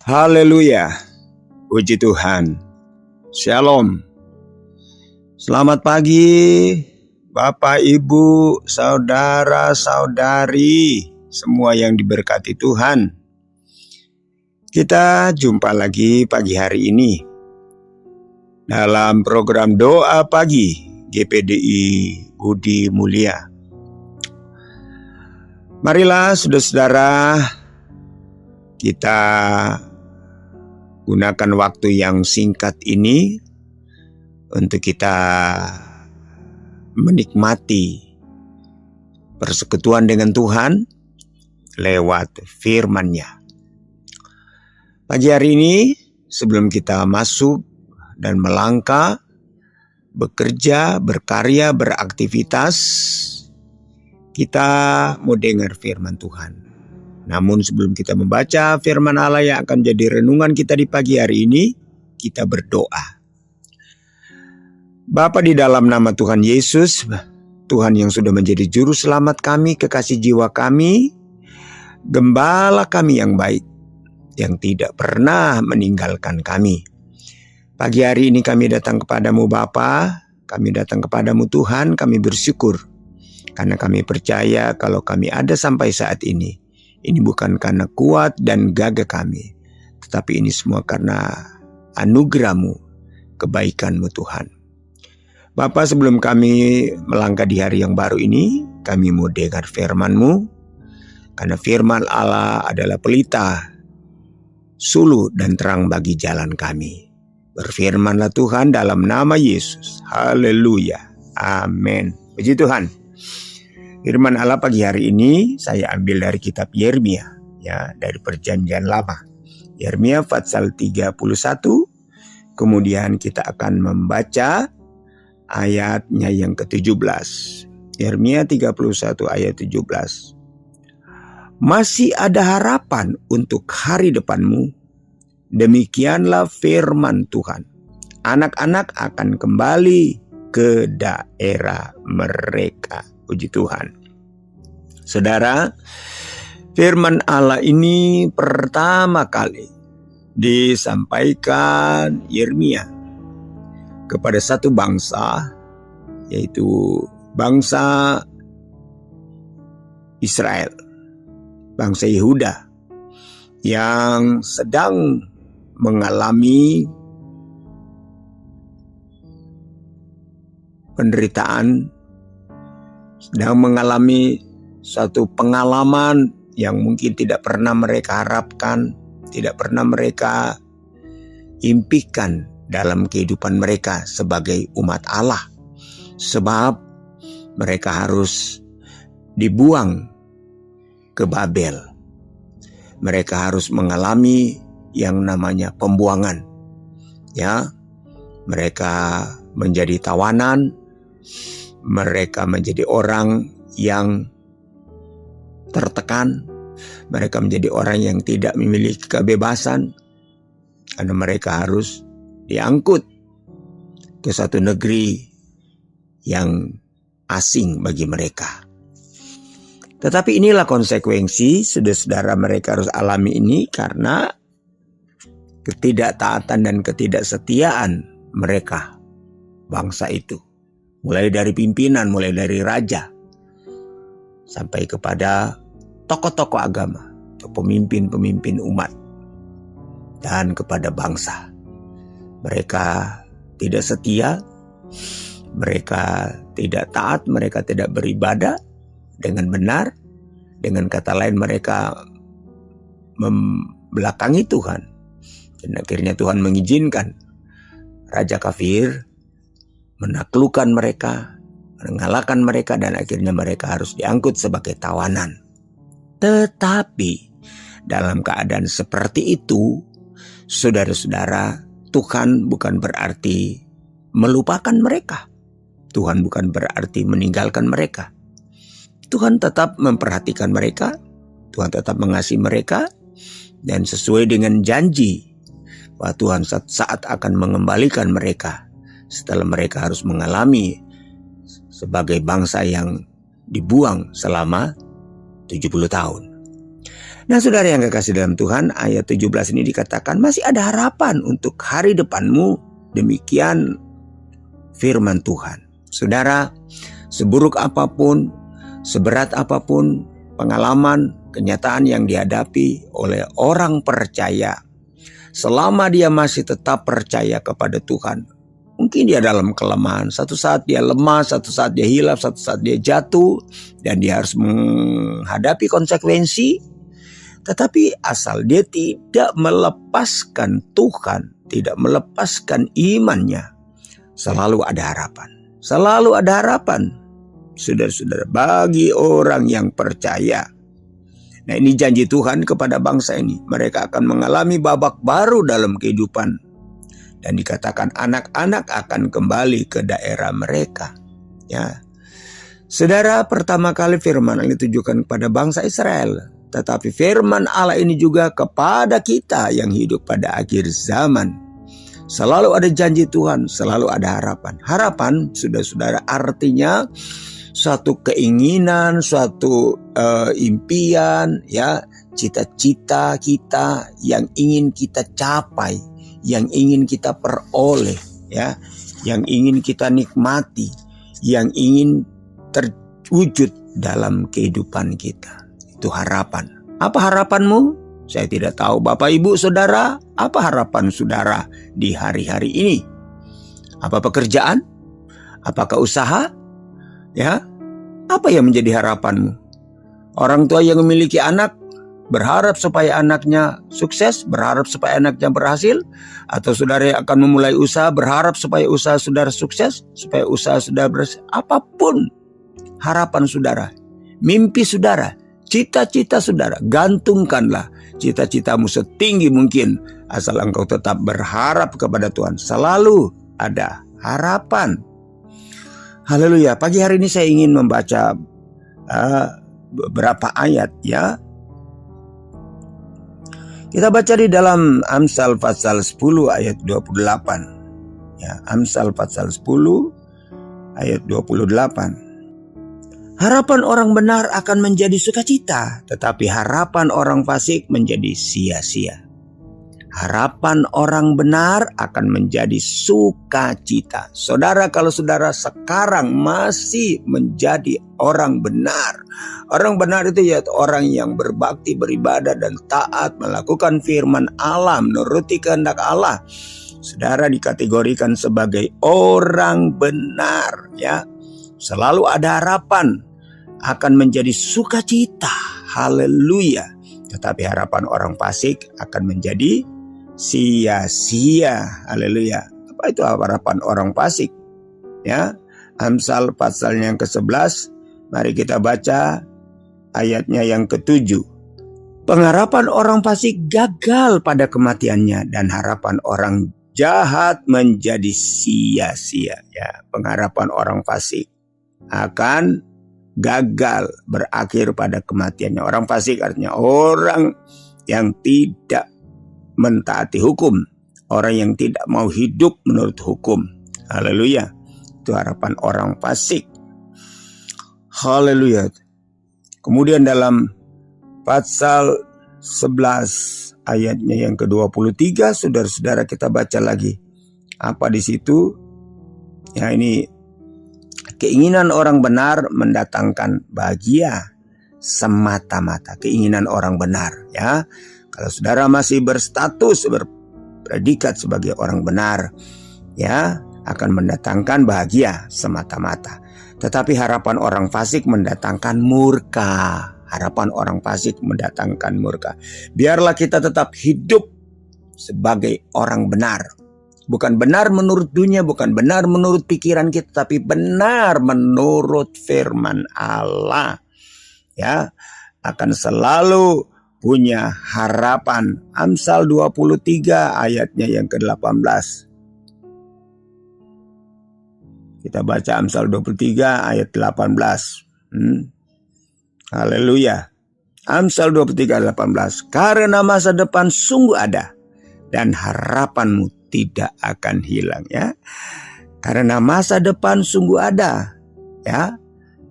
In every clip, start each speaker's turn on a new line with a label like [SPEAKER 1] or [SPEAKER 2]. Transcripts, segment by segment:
[SPEAKER 1] Haleluya, puji Tuhan. Shalom. Selamat pagi Bapak, Ibu, Saudara, Saudari, semua yang diberkati Tuhan. Kita jumpa lagi pagi hari ini dalam program Doa Pagi GPDI Budi Mulia. Marilah saudara-saudara, kita gunakan waktu yang singkat ini untuk kita menikmati persekutuan dengan Tuhan lewat firman-Nya. Pagi hari ini, sebelum kita masuk dan melangkah, bekerja, berkarya, beraktivitas, kita mau dengar firman Tuhan. Namun sebelum kita membaca firman Allah yang akan jadi renungan kita di pagi hari ini, kita berdoa. Bapa, di dalam nama Tuhan Yesus, Tuhan yang sudah menjadi juru selamat kami, kekasih jiwa kami, gembala kami yang baik, yang tidak pernah meninggalkan kami. Pagi hari ini kami datang kepadamu Bapa, kami datang kepadamu Tuhan, kami bersyukur. Karena kami percaya kalau kami ada sampai saat ini bukan karena kuat dan gagah kami, tetapi ini semua karena anugerah-Mu, kebaikan-Mu Tuhan. Bapa, sebelum kami melangkah di hari yang baru ini, kami mau dengar firman-Mu, karena firman Allah adalah pelita, suluh dan terang bagi jalan kami. Berfirmanlah Tuhan dalam nama Yesus. Haleluya. Amin. Puji Tuhan. Firman Allah pagi hari ini saya ambil dari kitab Yeremia, dari Perjanjian Lama. Yeremia pasal 31. Kemudian kita akan membaca ayatnya yang ke-17. Yeremia 31 ayat 17. Masih ada harapan untuk hari depanmu. Demikianlah firman Tuhan. Anak-anak akan kembali ke daerah mereka. Puji Tuhan. Saudara, firman Allah ini pertama kali disampaikan Yeremia kepada satu bangsa, yaitu bangsa Israel, bangsa Yehuda, yang sedang mengalami penderitaan, sedang mengalami suatu pengalaman yang mungkin tidak pernah mereka harapkan, tidak pernah mereka impikan dalam kehidupan mereka sebagai umat Allah. Sebab mereka harus dibuang ke Babel. Mereka harus mengalami yang namanya pembuangan. Mereka menjadi tawanan, mereka menjadi orang yang tertekan, mereka menjadi orang yang tidak memiliki kebebasan, karena mereka harus diangkut ke satu negeri yang asing bagi mereka. Tetapi inilah konsekuensi saudara-saudara mereka harus alami ini karena ketidaktaatan dan ketidaksetiaan mereka, bangsa itu. Mulai dari pimpinan, mulai dari raja, sampai kepada tokoh-tokoh agama, atau pemimpin-pemimpin umat, dan kepada bangsa. Mereka tidak setia, mereka tidak taat, mereka tidak beribadah dengan benar. Dengan kata lain, mereka membelakangi Tuhan. Dan akhirnya Tuhan mengizinkan raja kafir menaklukkan mereka, mengalahkan mereka, dan akhirnya mereka harus diangkut sebagai tawanan. Tetapi dalam keadaan seperti itu, saudara-saudara, Tuhan bukan berarti melupakan mereka. Tuhan bukan berarti meninggalkan mereka. Tuhan tetap memperhatikan mereka, Tuhan tetap mengasihi mereka, dan sesuai dengan janji bahwa Tuhan saat akan mengembalikan mereka setelah mereka harus mengalami sebagai bangsa yang dibuang selama 70 tahun. Nah saudara yang kekasih dalam Tuhan, ayat 17 ini dikatakan masih ada harapan untuk hari depanmu. Demikian firman Tuhan. Saudara, seburuk apapun, seberat apapun pengalaman, kenyataan yang dihadapi oleh orang percaya, selama dia masih tetap percaya kepada Tuhan, mungkin dia dalam kelemahan, satu saat dia lemah, satu saat dia hilaf, satu saat dia jatuh, dan dia harus menghadapi konsekuensi. Tetapi asal dia tidak melepaskan Tuhan, tidak melepaskan imannya, selalu ada harapan. Selalu ada harapan, saudara-saudara, bagi orang yang percaya. Nah ini janji Tuhan kepada bangsa ini. Mereka akan mengalami babak baru dalam kehidupan. Dan dikatakan anak-anak akan kembali ke daerah mereka. Ya, saudara, pertama kali firman ini ditujukan kepada bangsa Israel. Tetapi firman Allah ini juga kepada kita yang hidup pada akhir zaman. Selalu ada janji Tuhan, selalu ada harapan. Harapan, saudara-saudara, artinya suatu keinginan, suatu impian, ya, cita-cita kita yang ingin kita capai, yang ingin kita peroleh, ya, yang ingin kita nikmati, yang ingin terwujud dalam kehidupan kita. Itu harapan. Apa harapanmu? Saya tidak tahu, Bapak, Ibu, Saudara. Apa harapan saudara di hari-hari ini? Apa pekerjaan? Apakah usaha? Ya, apa yang menjadi harapanmu? Orang tua yang memiliki anak berharap supaya anaknya sukses, berharap supaya anaknya berhasil, atau saudara yang akan memulai usaha berharap supaya usaha saudara sukses, supaya usaha saudara berhasil. Apapun harapan saudara, mimpi saudara, cita-cita saudara, gantungkanlah cita-citamu setinggi mungkin, asal engkau tetap berharap kepada Tuhan. Selalu ada harapan. Haleluya. Pagi hari ini saya ingin membaca beberapa ayat, ya. Kita baca di dalam Amsal pasal 10 ayat 28. Ya, Amsal pasal 10 ayat 28. Harapan orang benar akan menjadi sukacita, tetapi harapan orang fasik menjadi sia-sia. Harapan orang benar akan menjadi sukacita. Saudara, kalau saudara sekarang masih menjadi orang benar. Orang benar itu ya orang yang berbakti, beribadah dan taat, melakukan firman Allah, menuruti kehendak Allah. Saudara dikategorikan sebagai orang benar, ya. Selalu ada harapan akan menjadi sukacita. Haleluya. Tetapi harapan orang fasik akan menjadi sia-sia. Haleluya. Apa itu harapan orang fasik? Ya, Amsal pasalnya yang ke-11. Mari kita baca ayatnya yang ke-7. Pengharapan orang fasik gagal pada kematiannya, dan harapan orang jahat menjadi sia-sia. Ya, pengharapan orang fasik akan gagal, berakhir pada kematiannya. Orang fasik artinya orang yang tidak mentaati hukum, orang yang tidak mau hidup menurut hukum. Haleluya. Itu harapan orang fasik. Haleluya. Kemudian dalam pasal 11 ayatnya yang ke-23, saudara-saudara, kita baca lagi. Apa di situ? Ya, ini keinginan orang benar mendatangkan bahagia semata-mata. Keinginan orang benar, ya. Kalau saudara masih berstatus, berpredikat sebagai orang benar, ya, akan mendatangkan bahagia semata-mata. Tetapi harapan orang fasik mendatangkan murka. Harapan orang fasik mendatangkan murka. Biarlah kita tetap hidup sebagai orang benar. Bukan benar menurut dunia, bukan benar menurut pikiran kita, tapi benar menurut firman Allah. Ya, akan selalu punya harapan. Amsal 23 ayatnya yang ke-18. Kita baca Amsal 23 ayat 18. Haleluya. Amsal 23 ayat 18. Karena masa depan sungguh ada, dan harapanmu tidak akan hilang, ya. Karena masa depan sungguh ada, ya.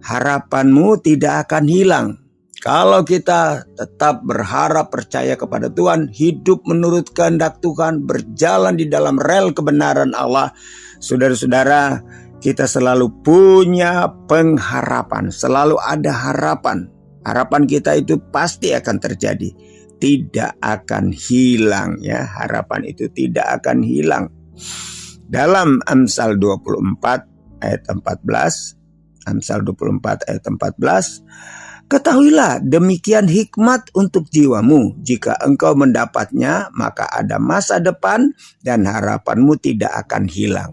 [SPEAKER 1] Harapanmu tidak akan hilang. Kalau kita tetap berharap percaya kepada Tuhan, hidup menurut kehendak Tuhan, berjalan di dalam rel kebenaran Allah, saudara-saudara, kita selalu punya pengharapan, selalu ada harapan. Harapan kita itu pasti akan terjadi, tidak akan hilang ya. Harapan itu tidak akan hilang. Dalam Amsal 24 ayat 14, Amsal 24 ayat 14, ketahuilah demikian hikmat untuk jiwamu. Jika engkau mendapatnya, maka ada masa depan dan harapanmu tidak akan hilang.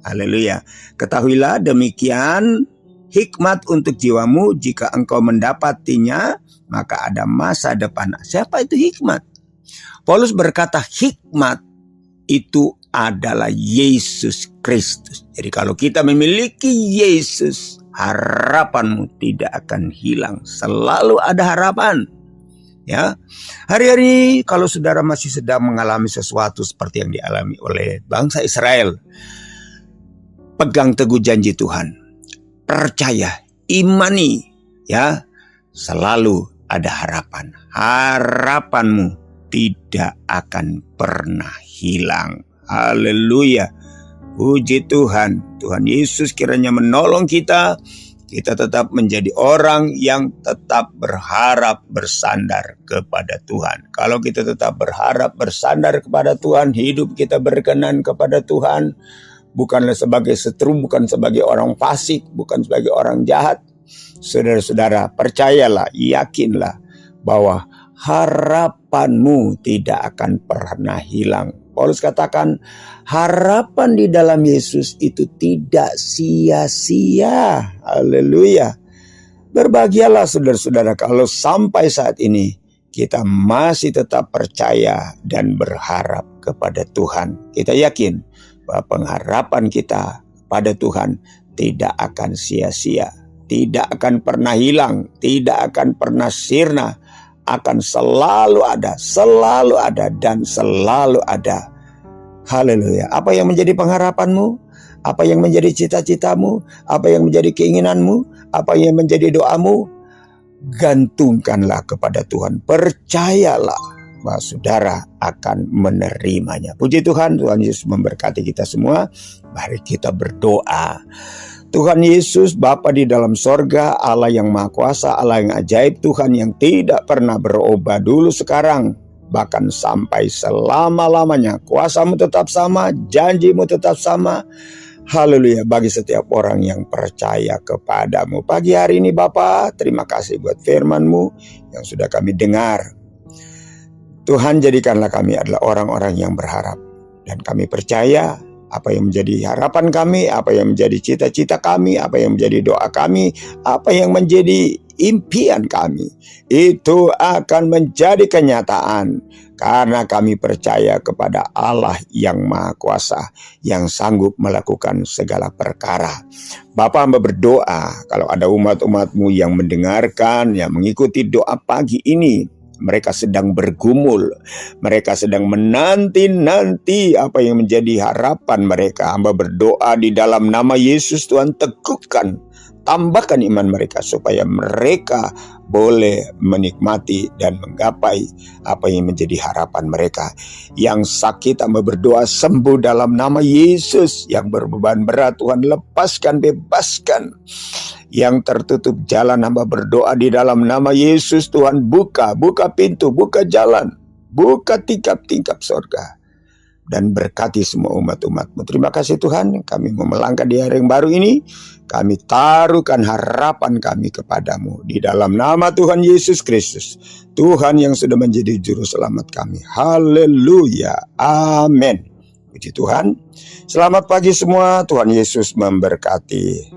[SPEAKER 1] Haleluya. Ketahuilah demikian hikmat untuk jiwamu. Jika engkau mendapatinya, maka ada masa depan. Siapa itu hikmat? Paulus berkata hikmat itu adalah Yesus Kristus. Jadi kalau kita memiliki Yesus, harapanmu tidak akan hilang. Selalu ada harapan. Ya, hari-hari kalau saudara masih sedang mengalami sesuatu seperti yang dialami oleh bangsa Israel, pegang teguh janji Tuhan, percaya, imani, ya, selalu ada harapan. Harapanmu tidak akan pernah hilang. Haleluya. Puji Tuhan. Tuhan Yesus kiranya menolong kita. Kita tetap menjadi orang yang tetap berharap bersandar kepada Tuhan. Kalau kita tetap berharap bersandar kepada Tuhan, hidup kita berkenan kepada Tuhan, bukanlah sebagai seteru, bukan sebagai orang fasik, bukan sebagai orang jahat. Saudara-saudara, percayalah, yakinlah bahwa harapanmu tidak akan pernah hilang. Paulus katakan harapan di dalam Yesus itu tidak sia-sia. Haleluya. Berbahagialah saudara-saudara kalau sampai saat ini kita masih tetap percaya dan berharap kepada Tuhan. Kita yakin bahwa pengharapan kita pada Tuhan tidak akan sia-sia, tidak akan pernah hilang, tidak akan pernah sirna, akan selalu ada dan selalu ada. Haleluya. Apa yang menjadi pengharapanmu? Apa yang menjadi cita-citamu? Apa yang menjadi keinginanmu? Apa yang menjadi doamu? Gantungkanlah kepada Tuhan. Percayalah bahwa saudara akan menerimanya. Puji Tuhan, Tuhan Yesus memberkati kita semua. Mari kita berdoa. Tuhan Yesus, Bapa di dalam sorga, Allah yang Maha Kuasa, Allah yang ajaib, Tuhan yang tidak pernah berubah dulu sekarang, bahkan sampai selama-lamanya. Kuasamu tetap sama, janjimu tetap sama. Haleluya, bagi setiap orang yang percaya kepadamu. Pagi hari ini Bapa, terima kasih buat firman-Mu yang sudah kami dengar. Tuhan, jadikanlah kami adalah orang-orang yang berharap. Dan kami percaya apa yang menjadi harapan kami, apa yang menjadi cita-cita kami, apa yang menjadi doa kami, apa yang menjadi impian kami, itu akan menjadi kenyataan. Karena kami percaya kepada Allah yang Maha Kuasa, yang sanggup melakukan segala perkara. Bapa, hamba berdoa kalau ada umat-umat-Mu yang mendengarkan, yang mengikuti doa pagi ini, mereka sedang bergumul, mereka sedang menanti-nanti apa yang menjadi harapan mereka. Hamba berdoa di dalam nama Yesus, Tuhan teguhkan, tambahkan iman mereka supaya mereka boleh menikmati dan menggapai apa yang menjadi harapan mereka. Yang sakit hamba berdoa sembuh dalam nama Yesus. Yang berbeban berat Tuhan lepaskan, bebaskan. Yang tertutup jalan hamba berdoa di dalam nama Yesus, Tuhan buka pintu, buka jalan, buka tingkap-tingkap sorga, dan berkati semua umat-umat-Mu. Terima kasih Tuhan, kami mau melangkah di hari yang baru ini, kami taruhkan harapan kami kepadamu di dalam nama Tuhan Yesus Kristus, Tuhan yang sudah menjadi juru selamat kami. Haleluya, amin. Puji Tuhan. Selamat pagi semua, Tuhan Yesus memberkati.